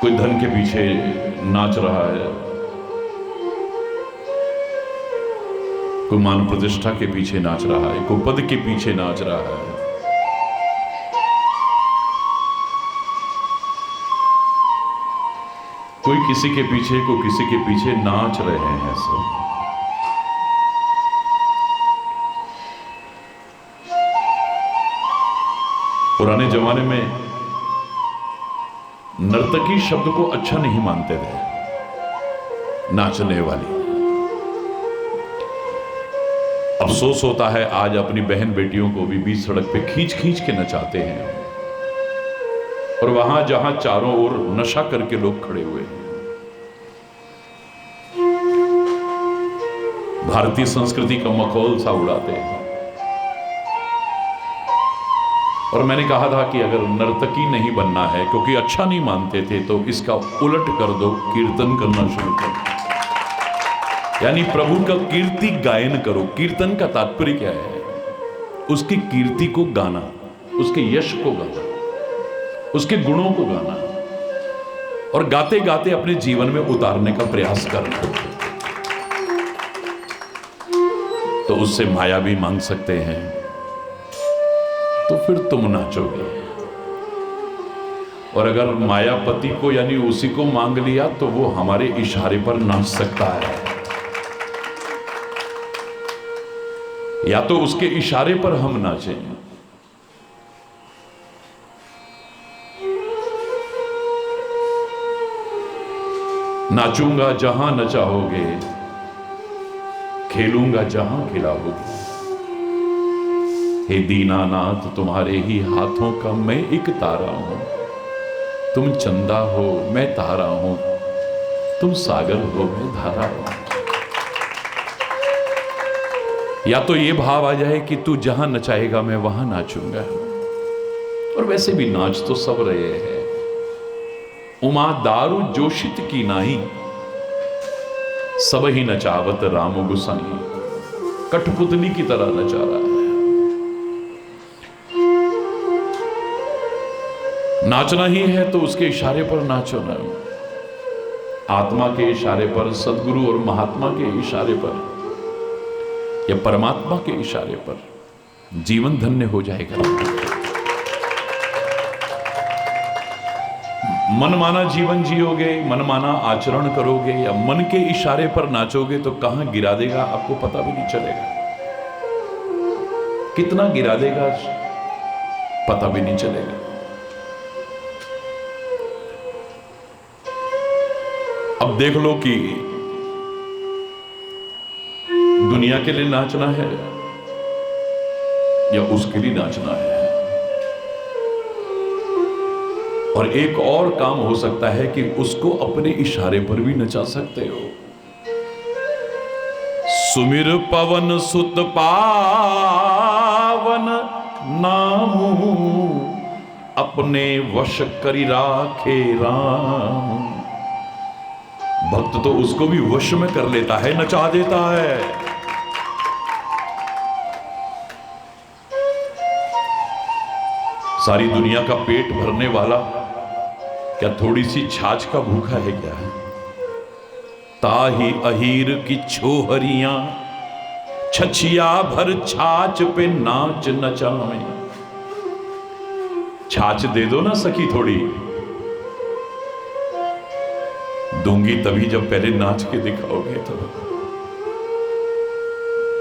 कोई धन के पीछे नाच रहा है, कोई मान प्रतिष्ठा के पीछे नाच रहा है, कोई पद के पीछे नाच रहा है। कोई किसी के पीछे, कोई किसी के पीछे नाच रहे हैं सब। पुराने जमाने में नर्तकी शब्द को अच्छा नहीं मानते थे, नाचने वाली। अफसोस होता है आज अपनी बहन बेटियों को भी बीच सड़क पे खींच खींच के नचाते हैं, और वहां जहां चारों ओर नशा करके लोग खड़े हुए हैं। भारतीय संस्कृति का मखौल सा उड़ाते हैं। और मैंने कहा था कि अगर नर्तकी नहीं बनना है, क्योंकि अच्छा नहीं मानते थे, तो इसका उलट कर दो, कीर्तन करना शुरू कर दो। यानी प्रभु का कीर्ति गायन करो। कीर्तन का तात्पर्य क्या है? उसकी कीर्ति को गाना, उसके यश को गाना, उसके गुणों को गाना, और गाते गाते अपने जीवन में उतारने का प्रयास करना। तो उससे माया भी मांग सकते हैं, तो फिर तुम नाचोगे। और अगर मायापति को यानी उसी को मांग लिया, तो वो हमारे इशारे पर नाच सकता है, या तो उसके इशारे पर हम नाचें। नाचूंगा जहां न चाहोगे, खेलूंगा जहां खिलाओगे। हे दीनानाथ तुम्हारे ही हाथों का मैं एक तारा हूं। तुम चंदा हो मैं तारा हूं, तुम सागर हो मैं धारा हूं। या तो ये भाव आ जाए कि तू जहां नचाएगा मैं वहां नाचूंगा। और वैसे भी नाच तो सब रहे हैं। उमा दारू जोशित की नाही, सब ही नचावत राम गुसाई। कठपुतली की तरह नचा रहा है। नाचना ही है तो उसके इशारे पर नाचो ना। आत्मा के इशारे पर, सदगुरु और महात्मा के इशारे पर, या परमात्मा के इशारे पर जीवन धन्य हो जाएगा। मनमाना जीवन जियोगे, मनमाना आचरण करोगे, या मन के इशारे पर नाचोगे, तो कहां गिरा देगा आपको पता भी नहीं चलेगा। कितना गिरा देगा पता भी नहीं चलेगा। अब देख लो कि दुनिया के लिए नाचना है या उसके लिए नाचना है। और एक और काम हो सकता है कि उसको अपने इशारे पर भी नचा सकते हो। सुमिर पवन सुत पावन नामू, अपने वश करी राखे राम। भक्त तो उसको भी वश में कर लेता है, नचा देता है। सारी दुनिया का पेट भरने वाला क्या थोड़ी सी छाछ का भूखा है क्या? ताही अहीर की छोहरियां, छछिया भर छाछ पे नाच नचावे। छाछ दे दो ना सखी थोड़ी। दूंगी तभी जब पहले नाच के दिखाओगे, तो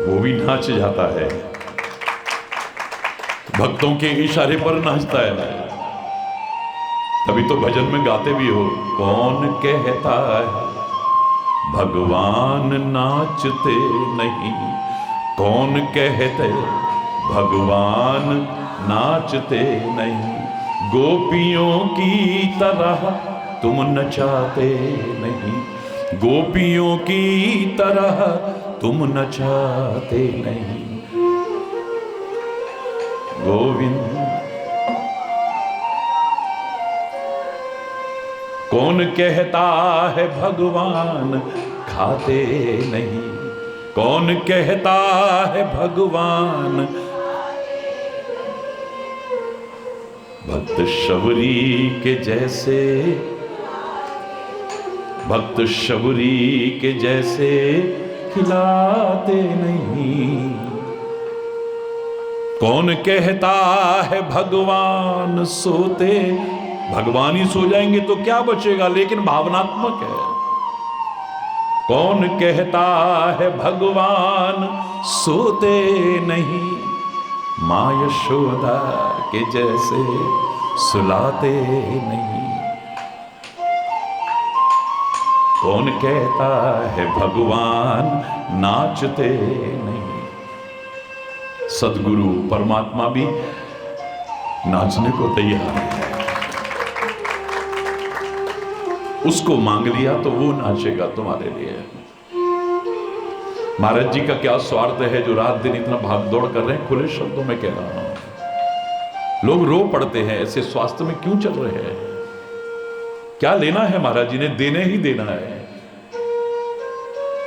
वो भी नाच जाता है। भक्तों के इशारे पर नाचता है। तभी तो भजन में गाते भी हो, कौन कहता है भगवान नाचते नहीं। कौन कहते भगवान नाचते नहीं। गोपियों की तरह तुम नचाते नहीं। गोपियों की तरह तुम नचाते नहीं। गोविंद कौन कहता है भगवान खाते नहीं। कौन कहता है भगवान। भक्त शबरी के जैसे भक्त शबरी के जैसे खिलाते नहीं। कौन कहता है भगवान सोते, भगवान ही सो जाएंगे तो क्या बचेगा, लेकिन भावनात्मक है। कौन कहता है भगवान सोते नहीं, मां यशोदा के जैसे सुलाते नहीं। कौन कहता है भगवान नाचते नहीं। सदगुरु परमात्मा भी नाचने को तैयार है। उसको मांग लिया तो वो नाचेगा तुम्हारे लिए। महाराज जी का क्या स्वार्थ है जो रात दिन इतना भाग दौड़ कर रहे हैं। खुले शब्दों में कह रहा हूं, लोग रो पड़ते हैं ऐसे स्वास्थ्य में क्यों चल रहे हैं। क्या लेना है महाराज जी ने, देने ही देना है,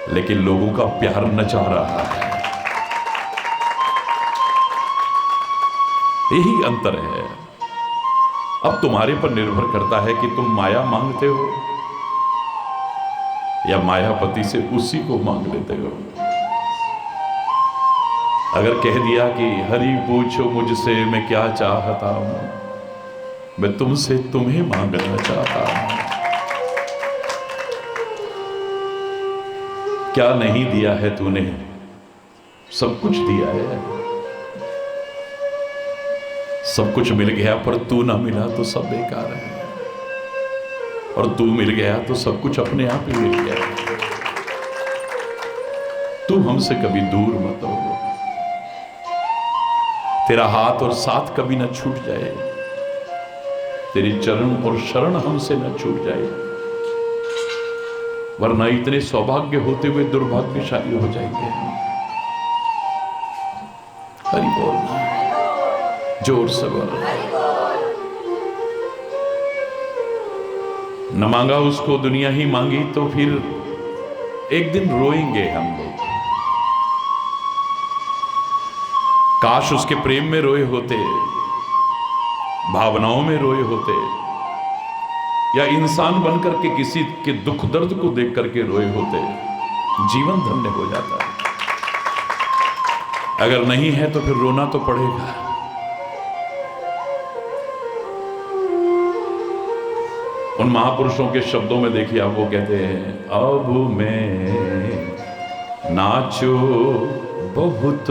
लेकिन लोगों का प्यार नचा रहा है। यही अंतर है। अब तुम्हारे पर निर्भर करता है कि तुम माया मांगते हो या मायापति से उसी को मांग लेते हो। अगर कह दिया कि हरि पूछो मुझसे मैं क्या चाहता हूं, मैं तुमसे तुम्हें मांगना चाहता हूं। क्या नहीं दिया है तूने, सब कुछ दिया है। सब कुछ मिल गया पर तू ना मिला तो सब बेकार है, और तू मिल गया तो सब कुछ अपने आप ही मिल गया। तू हमसे कभी दूर मत हो, तेरा हाथ और साथ कभी ना छूट जाए, तेरी चरण और शरण हमसे ना छूट जाए, वरना इतने सौभाग्य होते हुए दुर्भाग्यशाली हो जाएंगे। हरि बोल, जोर से बोल। न मांगा उसको दुनिया ही मांगी तो फिर एक दिन रोएंगे हम लोग। काश उसके प्रेम में रोए होते, भावनाओं में रोए होते, या इंसान बनकर के किसी के दुख दर्द को देख करके रोए होते, जीवन धन्य हो जाता है। अगर नहीं है तो फिर रोना तो पड़ेगा। उन महापुरुषों के शब्दों में देखिए, आप वो कहते हैं, अब मैं नाचो बहुत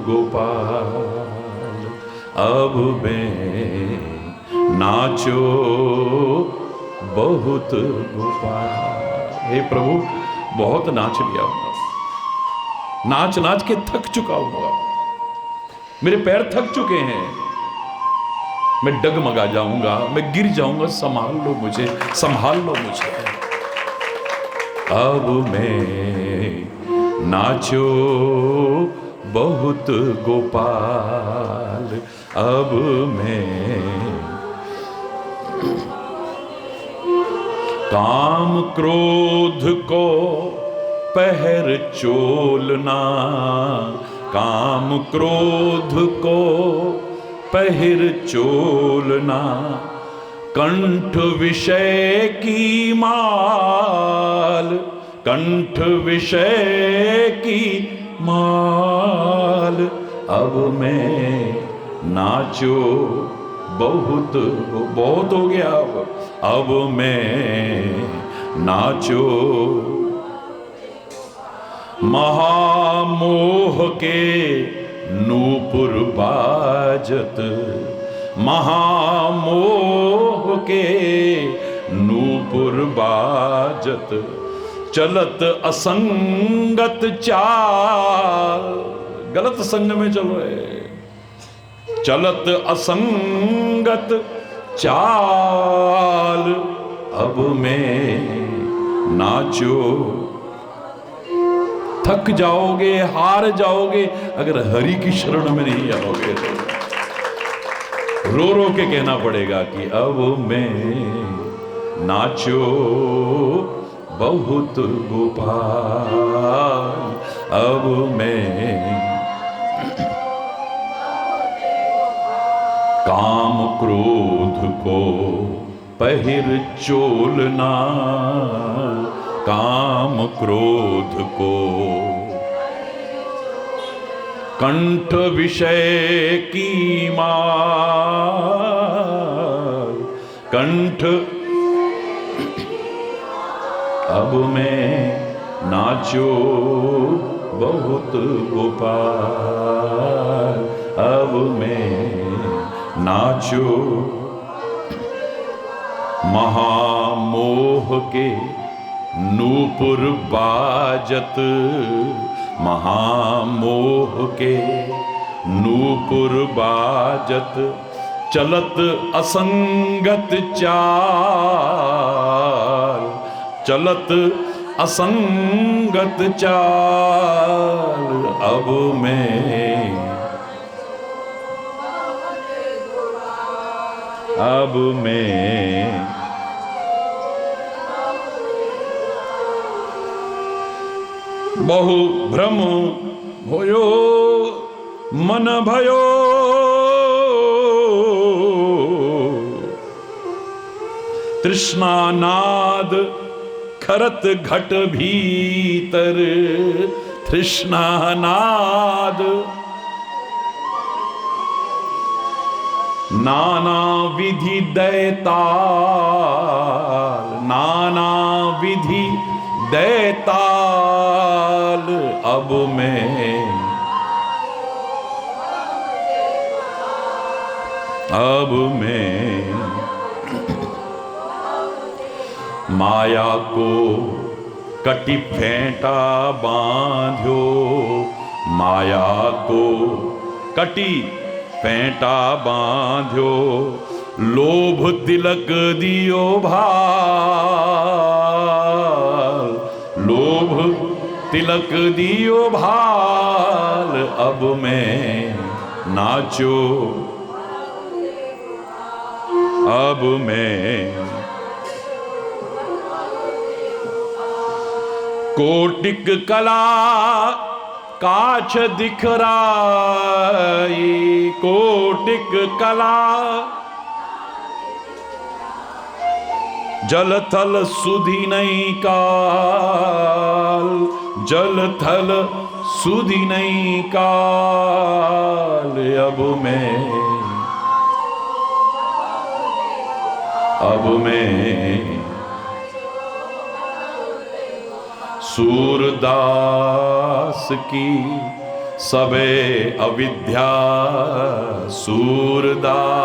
गोपाल, अब मैं नाचो बहुत गोपाल। हे प्रभु, बहुत नाच लिया, नाच नाच के थक चुका हूं, मेरे पैर थक चुके हैं, मैं डगमगा जाऊंगा, मैं गिर जाऊंगा, संभाल लो मुझे, संभाल लो मुझे। अब मैं नाचो बहुत गोपाल, अब मैं काम क्रोध को पहर चोलना, काम क्रोध को पहिर चोलना, कंठ विषय की माल, कंठ विषय की माल, अब मैं नाचो बहुत बहुत हो गया, अब मैं नाचो महामोह के नूपुर बाजत, महामोह के नूपुर बाजत, चलत असंगत चाल, गलत संग में चल रहे, चलत असंगत चाल, अब मैं नाचो। थक जाओगे, हार जाओगे अगर हरि की शरण में नहीं आओगे तो। रो रो के कहना पड़ेगा कि अब मैं नाचो बहुत गोपाल, अब मैं काम क्रोध को पहिर चोलना, काम क्रोध को। कंठ विषय की मार, कंठ अब मैं नाचो बहुत गोपाल, अब मैं नाचो। महामोह के नूपुर बाजत, महामोह के नूपुर बाजत, चलत असंगत चाल, चलत असंगत चाल, अब मैं, अब मैं बहु भ्रम भयो मन भयो, तृष्णा नाद खरत घट भीतर, तृष्णा नाद नाना विधि दैताल, नाना विधि दैताल, अब मैं, अब मैं माया को कटी फेंटा बांध्यो, माया को कटी फेंटा बांध्यो, लोभ तिलक दियो भाल, लोभ तिलक दियो भाल, अब मैं नाचो, अब मैं कोटिक कला काछ दिखराई, कोटिक कला जल थल सुधि नहीं काल, जल थल सुधि नहीं काल, अब मैं, अब मैं सूरदास की सबे अविद्या, सूरदास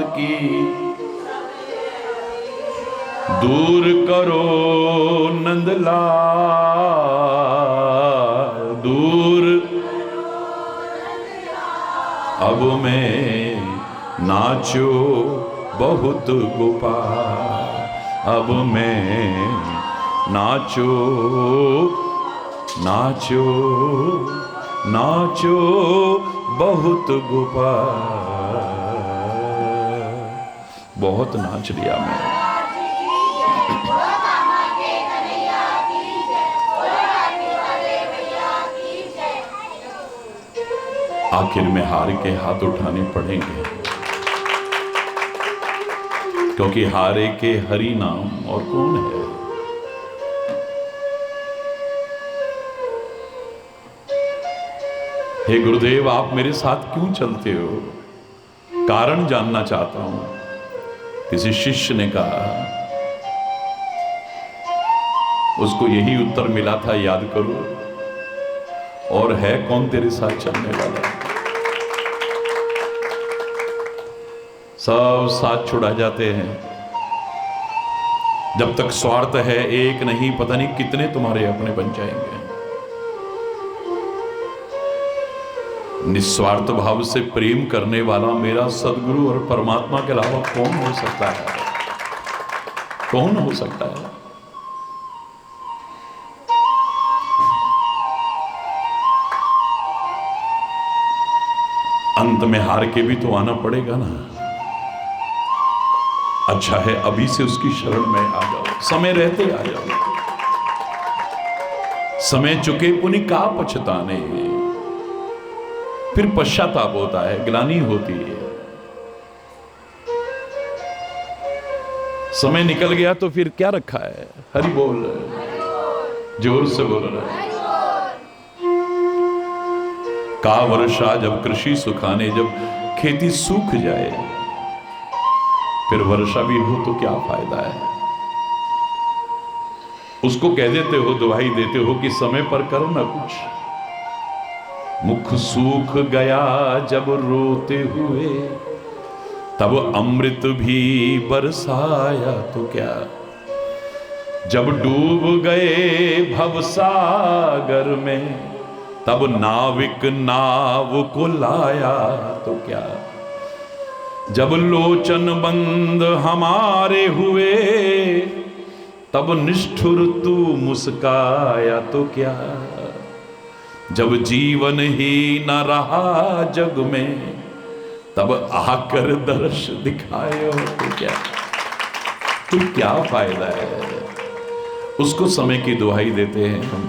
की दूर करो नंदलाल, दूर, अब मैं नाचो बहुत गोपाल, अब मैं नाचो, नाचो, नाचो बहुत गोपाल। बहुत नाच लिया मैं। आखिर में हार के हाथ उठाने पड़ेंगे, क्योंकि हारे के हरि नाम और कौन है। हे गुरुदेव, आप मेरे साथ क्यों चलते हो? कारण जानना चाहता हूं। किसी शिष्य ने कहा, उसको यही उत्तर मिला था, याद करो, और है कौन तेरे साथ चलने वाला? सब साथ छुड़ा जाते हैं। जब तक स्वार्थ है, एक नहीं पता नहीं कितने तुम्हारे अपने बन जाएंगे। निस्वार्थ भाव से प्रेम करने वाला मेरा सदगुरु और परमात्मा के अलावा कौन हो सकता है? कौन हो सकता है? अंत में हार के भी तो आना पड़ेगा ना। अच्छा है अभी से उसकी शरण में आ जाओ, समय रहते आ जाओ। समय चुके पुनि का पछताने, फिर पश्चाताप होता है, ग्लानि होती है। समय निकल गया तो फिर क्या रखा है? हरि बोल, जोर से बोल रहे। का वर्षा जब कृषि सुखाने, जब खेती सूख जाए फिर वर्षा भी हो तो क्या फायदा है? उसको कह देते हो, दुहाई देते हो कि समय पर करो ना कुछ। मुख सूख गया जब रोते हुए, तब अमृत भी बरसाया तो क्या? जब डूब गए भवसागर में, तब नाविक नाव को लाया तो क्या? जब लोचन बंद हमारे हुए, तब निष्ठुर तू मुस्काया तो क्या? जब जीवन ही न रहा जग में, तब आकर दर्श दिखाए तो क्या? तो क्या फायदा है? उसको समय की दुहाई देते हैं हम,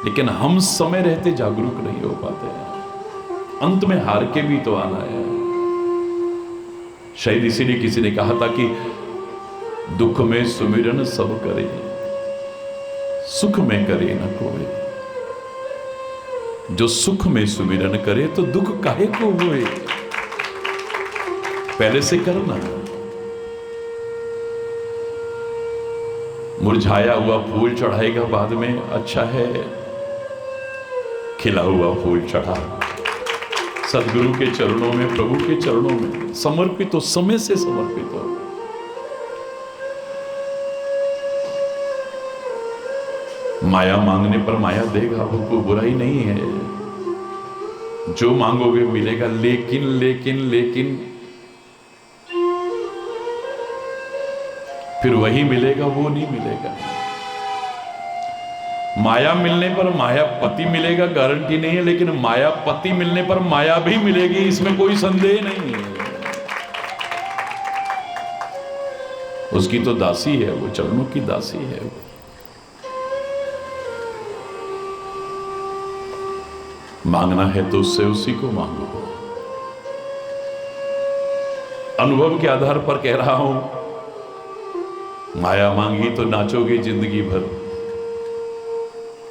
लेकिन हम समय रहते जागरूक नहीं हो पाते हैं। अंत में हार के भी तो आना है। शायद इसीलिए किसी ने कहा था कि दुख में सुमिरन सब करे, सुख में करे न कोई। जो सुख में सुमिरन करे तो दुख काहे को हुए? पहले से करना। मुरझाया हुआ फूल चढ़ाएगा बाद में, अच्छा है खिला हुआ फूल चढ़ा सदगुरु के चरणों में, प्रभु के चरणों में समर्पित हो, समय से समर्पित हो। माया मांगने पर माया देगा, वो कोई बुराई नहीं है। जो मांगोगे मिलेगा, लेकिन लेकिन लेकिन फिर वही मिलेगा, वो नहीं मिलेगा। माया मिलने पर माया पति मिलेगा गारंटी नहीं है, लेकिन माया पति मिलने पर माया भी मिलेगी, इसमें कोई संदेह नहीं है। उसकी तो दासी है वो, चरणों की दासी है वो। मांगना है तो उससे उसी को मांगो। अनुभव के आधार पर कह रहा हूं, माया मांगी तो नाचोगे जिंदगी भर,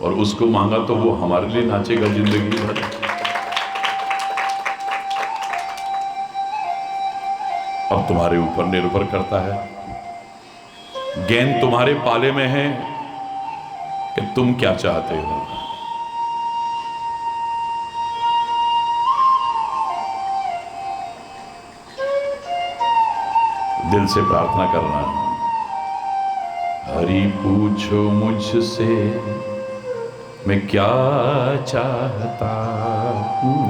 और उसको मांगा तो वो हमारे लिए नाचेगा जिंदगी भर। अब तुम्हारे ऊपर निर्भर करता है, गेंद तुम्हारे पाले में है कि तुम क्या चाहते हो। दिल से प्रार्थना करना, हरि पूछो मुझसे मैं क्या चाहता हूँ,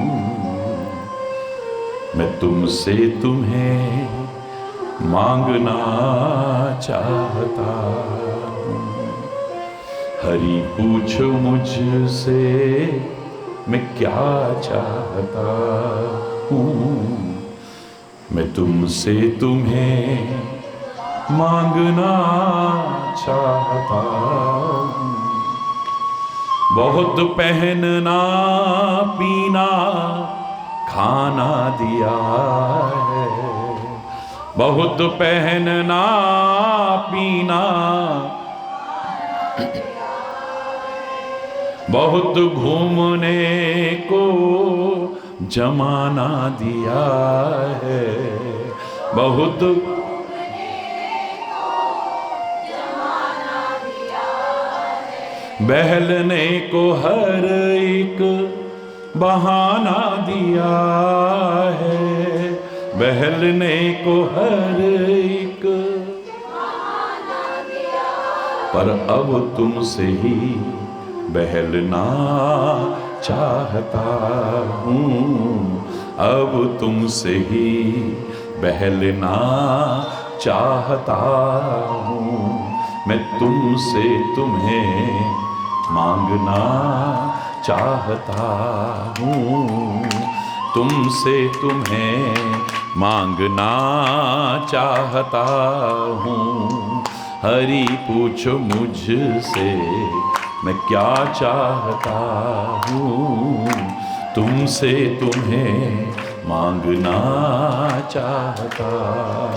मैं तुमसे तुम्हें मांगना चाहता हूँ। हरि पूछो मुझसे मैं क्या चाहता हूँ, मैं तुमसे तुम्हें मांगना चाहता हूँ। बहुत पहनना पीना खाना दिया है, बहुत पहनना पीना, बहुत घूमने को जमाना दिया है, बहुत बहलने को हर एक बहाना दिया है, बहलने को हर एक बहाना दिया, पर अब तुमसे ही बहलना चाहता हूँ, अब तुमसे ही बहलना चाहता हूँ। मैं तुमसे तुम्हें मांगना चाहता हूँ, तुमसे तुम्हें मांगना चाहता हूँ। हरि पूछो मुझसे मैं क्या चाहता हूँ, तुमसे तुम्हें मांगना चाहता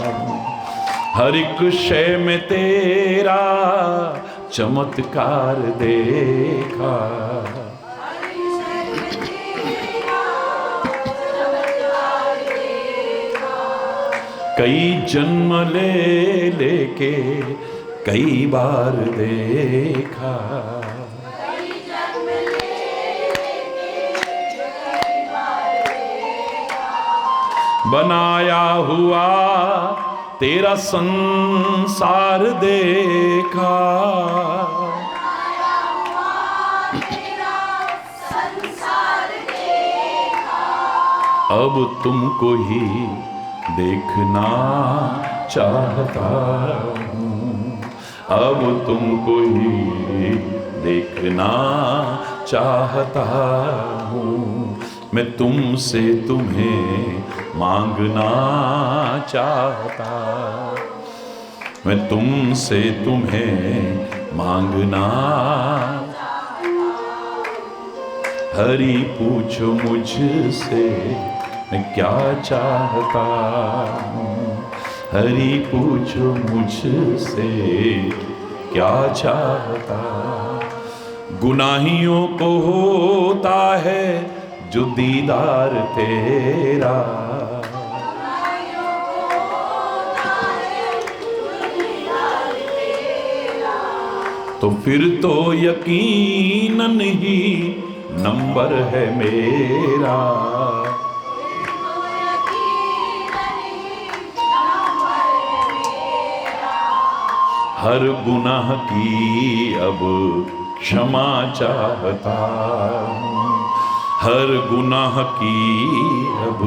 हूँ। हर एक शय में तेरा चमत्कार देखा। कई जन्म ले लेके कई बार देखा। बनाया हुआ तेरा संसार देखा। अब तुमको ही देखना चाहता हूँ, अब तुमको ही देखना चाहता हूँ। मैं तुमसे तुम्हें मांगना चाहता, मैं तुमसे तुम्हें मांगना। हरि पूछो मुझसे मैं क्या चाहता हूँ, हरि पूछो मुझसे क्या चाहता। गुनाहियों को होता है जो दीदार तेरा, तो फिर तो यकीनन ही नंबर है मेरा। हर गुनाह की अब क्षमा चाहता हूँ, हर गुनाह की अब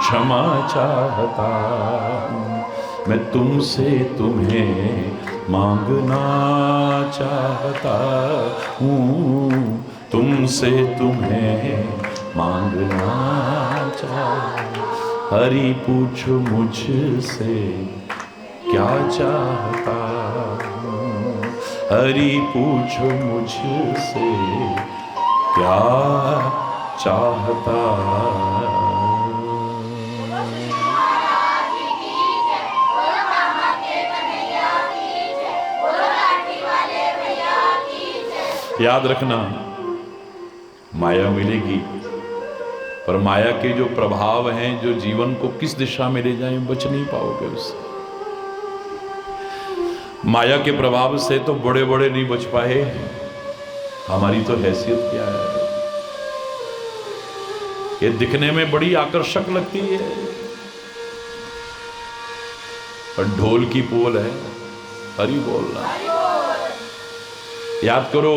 क्षमा चाहता हूँ। मैं तुमसे तुम्हें मांगना चाहता हूँ, तुमसे तुम्हें मांगना चाहता। हरि पूछो मुझसे क्या चाहता हूँ, हरि पूछो मुझसे क्या चाहता। याद रखना, माया मिलेगी, पर माया के जो प्रभाव हैं जो जीवन को किस दिशा में ले जाएं, बच नहीं पाओगे उससे। माया के प्रभाव से तो बड़े बड़े नहीं बच पाए, हमारी तो हैसियत क्या है। ये दिखने में बड़ी आकर्षक लगती है, पर ढोल की पोल है। हरि बोलना। याद करो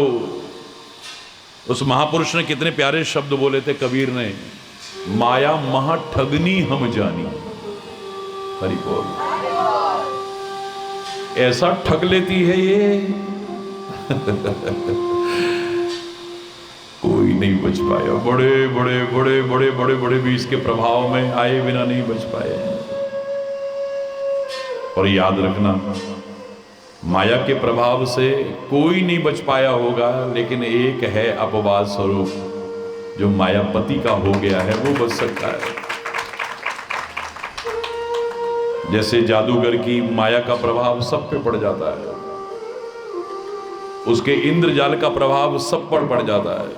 उस महापुरुष ने कितने प्यारे शब्द बोले थे कबीर ने, माया महा ठगनी हम जानी। हरि बोल। ऐसा ठग लेती है ये कोई नहीं बच पाया। बड़े बड़े बड़े बड़े बड़े बड़े भी इसके प्रभाव में आए बिना नहीं बच पाए। और याद रखना, माया के प्रभाव से कोई नहीं बच पाया होगा, लेकिन एक है अपवाद स्वरूप, जो मायापति का हो गया है वो बच सकता है। जैसे जादूगर की माया का प्रभाव सब पे पड़ जाता है, उसके इंद्रजाल का प्रभाव सब पर पड़ जाता है।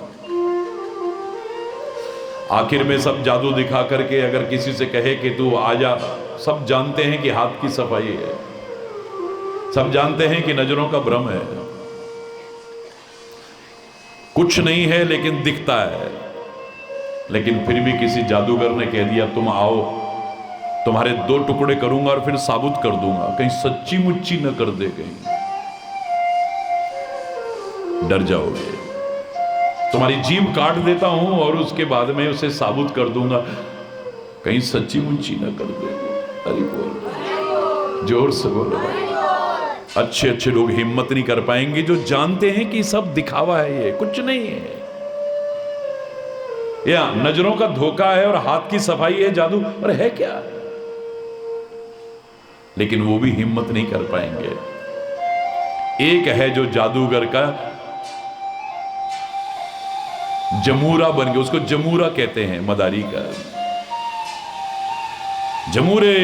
आखिर में सब जादू दिखा करके अगर किसी से कहे कि तू आजा, सब जानते हैं कि हाथ की सफाई है, सब जानते हैं कि नजरों का भ्रम है, कुछ नहीं है लेकिन दिखता है। लेकिन फिर भी किसी जादूगर ने कह दिया तुम आओ, तुम्हारे 2 टुकड़े करूंगा और फिर साबुत कर दूंगा, कहीं सच्ची मुच्ची न कर दे, कहीं डर जाओगे। तुम्हारी जीभ काट देता हूं और उसके बाद में उसे साबुत कर दूंगा, कहीं सच्ची मुच्ची न कर दे। अरे बोल, जोर से बोलो भाई। अच्छे अच्छे लोग हिम्मत नहीं कर पाएंगे जो जानते हैं कि सब दिखावा है, ये कुछ नहीं है, या नजरों का धोखा है और हाथ की सफाई है जादू, और है क्या। लेकिन वो भी हिम्मत नहीं कर पाएंगे। एक है जो जादूगर का जमूरा बन गया, उसको जमूरा कहते हैं, मदारी का। जमूरे,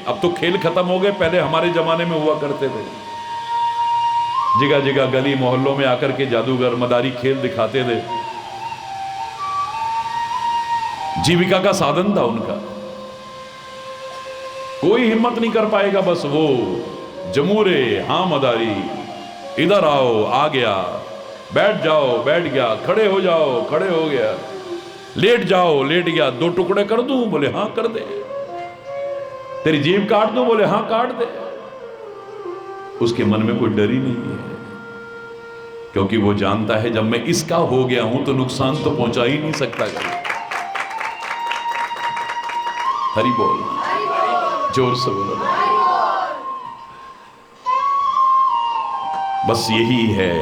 अब तो खेल खत्म हो गए, पहले हमारे जमाने में हुआ करते थे। जगह जगह गली मोहल्लों में आकर के जादूगर मदारी खेल दिखाते थे, जीविका का साधन था उनका। कोई हिम्मत नहीं कर पाएगा, बस वो जमूरे, हाँ मदारी, इधर आओ, आ गया, बैठ जाओ, बैठ गया, खड़े हो जाओ, खड़े हो गया, लेट जाओ, लेट गया, 2 टुकड़े कर दूं, बोले हाँ कर दे, तेरी जीभ काट दूं, बोले हाँ काट दे। उसके मन में कोई डर ही नहीं है, क्योंकि वो जानता है जब मैं इसका हो गया हूं तो नुकसान तो पहुंचा ही नहीं सकता। हरि बोल, जोर से बोलो। बस यही है,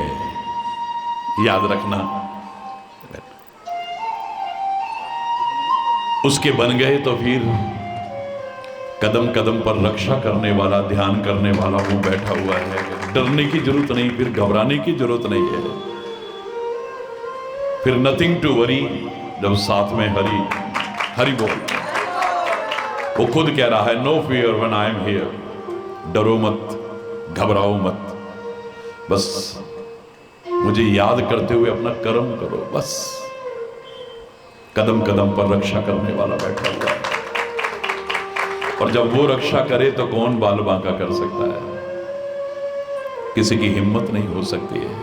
याद रखना। उसके बन गए तो फिर कदम कदम पर रक्षा करने वाला, ध्यान करने वाला वो बैठा हुआ है। डरने की जरूरत नहीं, फिर घबराने की जरूरत नहीं है, फिर नथिंग टू वरी, जब साथ में हरि। हरि बोल। वो खुद कह रहा है, no fear when I am here, डरो मत, घबराओ मत, बस मुझे याद करते हुए अपना कर्म करो। बस कदम कदम पर रक्षा करने वाला बैठा हुआ है, और जब वो रक्षा करे तो कौन बाल बांका कर सकता है? किसी की हिम्मत नहीं हो सकती है।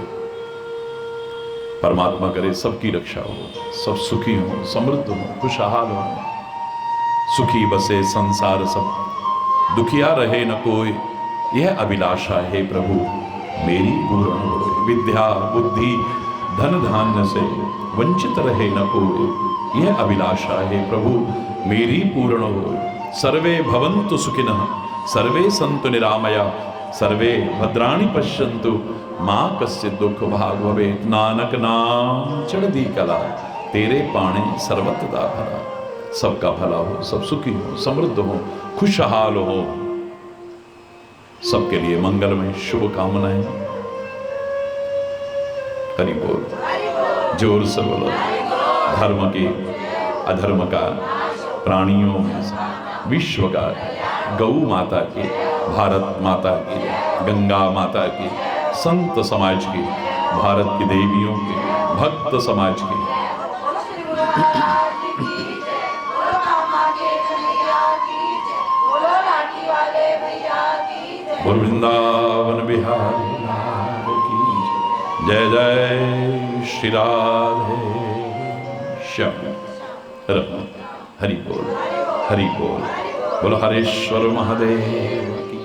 परमात्मा करे सबकी रक्षा हो, सब सुखी हो, समृद्ध हो, खुशहाल हो, सुखी बसे संसार सब, दुखिया रहे न कोई, यह अभिलाषा है प्रभु मेरी पूर्ण हो। विद्या बुद्धि धन धान्य से वंचित रहे न कोई, यह अभिलाषा है प्रभु मेरी पूर्ण हो। सर्वे भवन्तु सुखिनः, सर्वे सन्तु निरामया, सर्वे भद्राणि पश्यन्तु, मां कश्चित् दुख भाग भवेत्। नानक नाम चढ़दी कला, तेरे पाणे सर्वत्र भला। सबका भला हो, सब सुखी हो, समृद्ध हो, खुशहाल हो, सबके लिए मंगल में शुभ कामनाएं। हरि बोल, जोर से बोलो। धर्म के अधर्म का, प्राणियों में विश्व का, गौ माता की, भारत माता की, गंगा माता की, संत समाज की, भारत की देवियों की, भक्त समाज की, बोल वृंदावन बिहारी की जय। जय श्री राधे श्याम। हरि बोल, हरि बोल, बोलो हरेश्वर महादेव की।